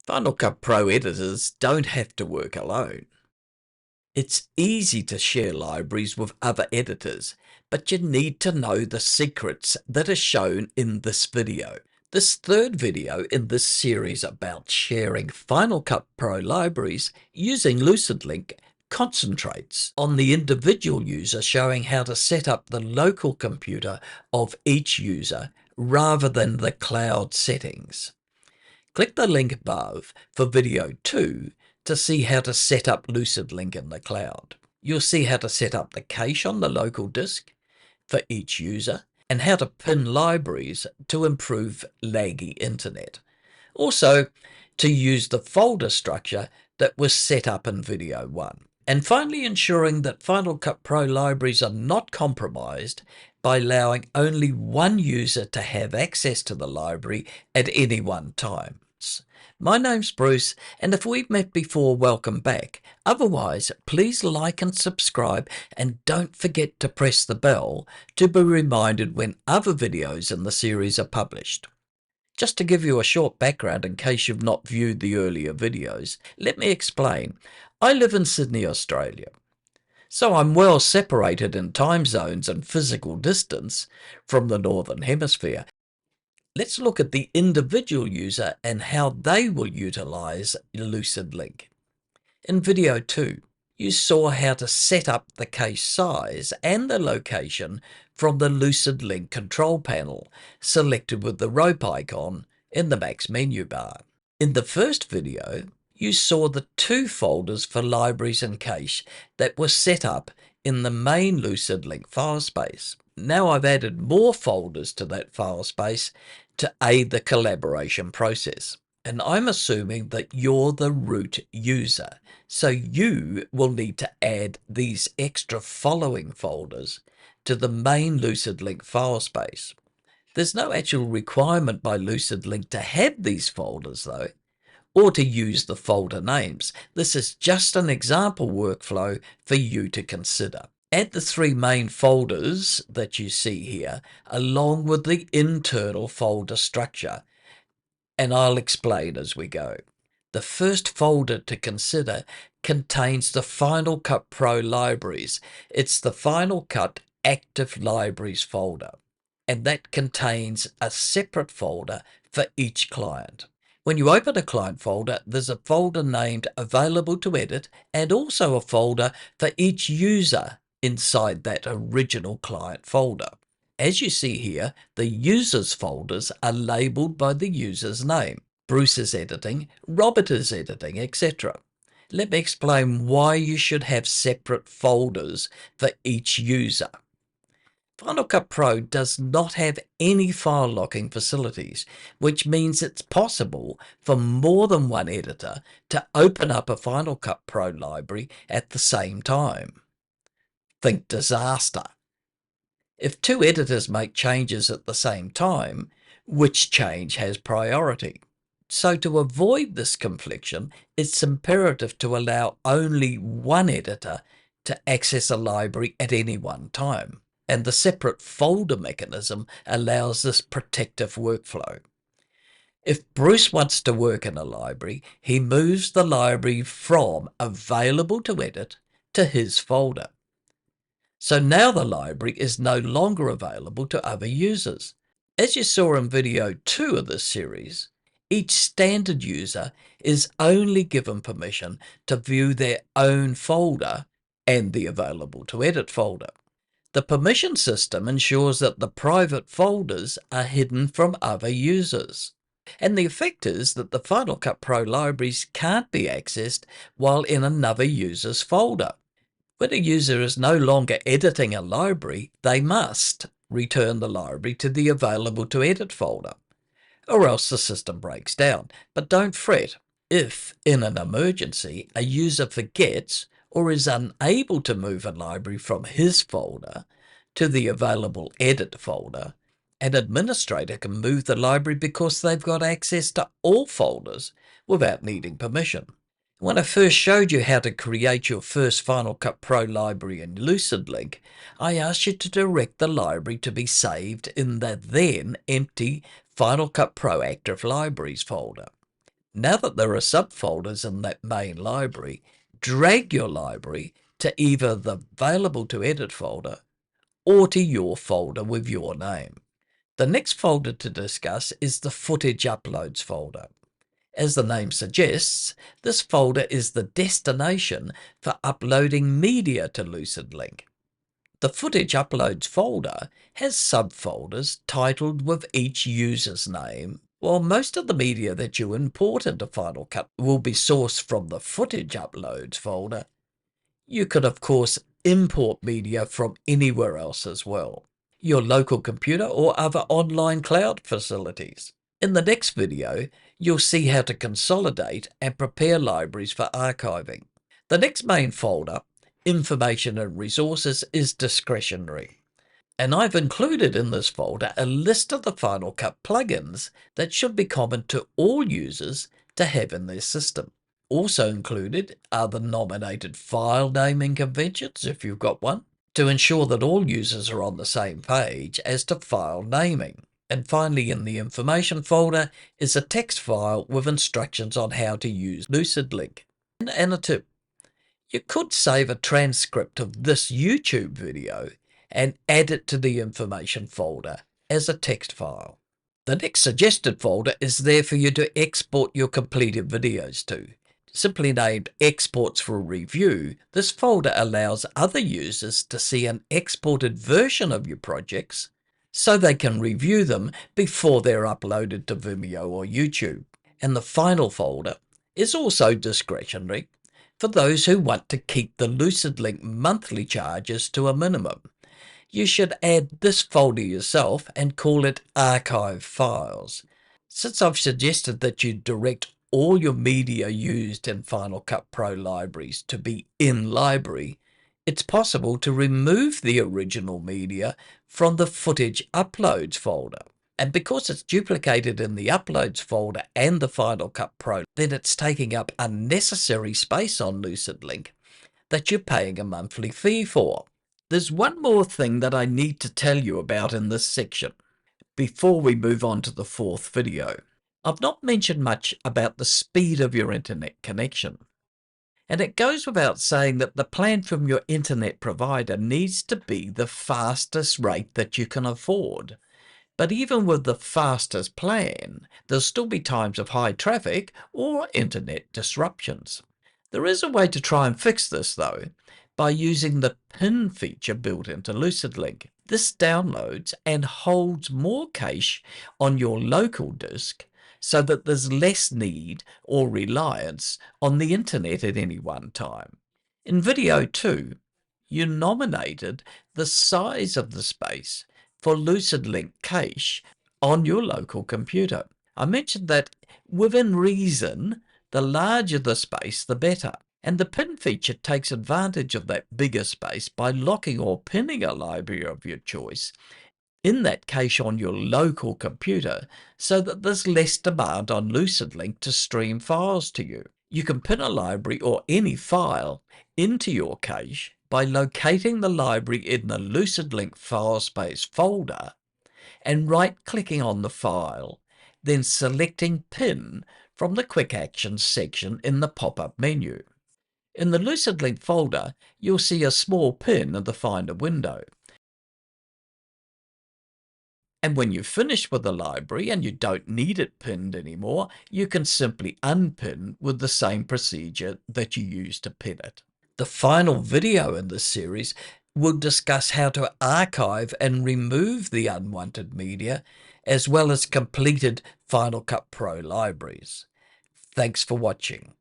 Final Cut Pro editors don't have to work alone. It's easy to share libraries with other editors, but you need to know the secrets that are shown in this video. This third video in this series about sharing Final Cut Pro libraries using LucidLink concentrates on the individual user, showing how to set up the local computer of each user rather than the cloud settings. Click the link above for video 2 to see how to set up LucidLink in the cloud. You'll see how to set up the cache on the local disk for each user and how to pin libraries to improve laggy internet. Also, to use the folder structure that was set up in video 1. And finally, ensuring that Final Cut Pro libraries are not compromised by allowing only one user to have access to the library at any one time. My name's Bruce, and if we've met before, welcome back. Otherwise, please like and subscribe, and don't forget to press the bell to be reminded when other videos in the series are published. Just to give you a short background in case you've not viewed the earlier videos, let me explain. I live in Sydney, Australia, so I'm well separated in time zones and physical distance from the Northern Hemisphere. Let's look at the individual user and how they will utilize LucidLink. In video 2, you saw how to set up the cache size and the location from the LucidLink control panel, selected with the rope icon in the Max menu bar. In the first video, you saw the 2 folders for libraries and cache that were set up in the main LucidLink file space. Now I've added more folders to that file space to aid the collaboration process. And I'm assuming that you're the root user, so you will need to add these extra following folders to the main LucidLink file space. There's no actual requirement by LucidLink to have these folders though, or to use the folder names. This is just an example workflow for you to consider. Add the 3 main folders that you see here, along with the internal folder structure, and I'll explain as we go. The first folder to consider contains the Final Cut Pro libraries. It's the Final Cut Active Libraries folder, and that contains a separate folder for each client. When you open a client folder, there's a folder named Available to Edit and also a folder for each user inside that original client folder. As you see here, the users folders are labeled by the user's name. Bruce is editing, Robert is editing, etc. Let me explain why you should have separate folders for each user. Final Cut Pro does not have any file locking facilities, which means it's possible for more than one editor to open up a Final Cut Pro library at the same time. Think disaster. If 2 editors make changes at the same time, which change has priority? So to avoid this confliction, it's imperative to allow only one editor to access a library at any one time, and the separate folder mechanism allows this protective workflow. If Bruce wants to work in a library, he moves the library from Available to Edit to his folder. So now the library is no longer available to other users. As you saw in video 2 of this series, each standard user is only given permission to view their own folder and the Available to Edit folder. The permission system ensures that the private folders are hidden from other users. And the effect is that the Final Cut Pro libraries can't be accessed while in another user's folder. When a user is no longer editing a library, they must return the library to the Available to Edit folder, or else the system breaks down. But don't fret. If, in an emergency, a user forgets or is unable to move a library from his folder to the Available Edit folder, an administrator can move the library because they've got access to all folders without needing permission. When I first showed you how to create your first Final Cut Pro library in LucidLink, I asked you to direct the library to be saved in the then empty Final Cut Pro Active Libraries folder. Now that there are subfolders in that main library, drag your library to either the Available to Edit folder or to your folder with your name. The next folder to discuss is the Footage Uploads folder. As the name suggests, this folder is the destination for uploading media to LucidLink. The Footage Uploads folder has subfolders titled with each user's name. While most of the media that you import into Final Cut will be sourced from the Footage Uploads folder, you could of course import media from anywhere else as well, your local computer or other online cloud facilities. In the next video, you'll see how to consolidate and prepare libraries for archiving. The next main folder, Information and Resources, is discretionary. And I've included in this folder a list of the Final Cut plugins that should be common to all users to have in their system. Also included are the nominated file naming conventions, if you've got one, to ensure that all users are on the same page as to file naming. And finally, in the information folder is a text file with instructions on how to use LucidLink. And a tip, you could save a transcript of this YouTube video and add it to the information folder as a text file. The next suggested folder is there for you to export your completed videos to. Simply named Exports for Review, this folder allows other users to see an exported version of your projects so they can review them before they're uploaded to Vimeo or YouTube. And the final folder is also discretionary for those who want to keep the LucidLink monthly charges to a minimum. You should add this folder yourself and call it Archive Files. Since I've suggested that you direct all your media used in Final Cut Pro libraries to be in library, it's possible to remove the original media from the Footage Uploads folder. And because it's duplicated in the Uploads folder and the Final Cut Pro, then it's taking up unnecessary space on LucidLink that you're paying a monthly fee for. There's one more thing that I need to tell you about in this section before we move on to the fourth video. I've not mentioned much about the speed of your internet connection. And it goes without saying that the plan from your internet provider needs to be the fastest rate that you can afford. But even with the fastest plan, there'll still be times of high traffic or internet disruptions. There is a way to try and fix this though, by using the pin feature built into LucidLink. This downloads and holds more cache on your local disk so that there's less need or reliance on the internet at any one time. In video 2, you nominated the size of the space for LucidLink cache on your local computer. I mentioned that within reason, the larger the space, the better. And the pin feature takes advantage of that bigger space by locking or pinning a library of your choice in that cache on your local computer so that there's less demand on LucidLink to stream files to you. You can pin a library or any file into your cache by locating the library in the LucidLink file space folder and right-clicking on the file, then selecting Pin from the Quick Actions section in the pop-up menu. In the LucidLink folder, you'll see a small pin in the Finder window. And when you've finished with the library and you don't need it pinned anymore, you can simply unpin with the same procedure that you used to pin it. The final video in this series will discuss how to archive and remove the unwanted media, as well as completed Final Cut Pro libraries. Thanks for watching.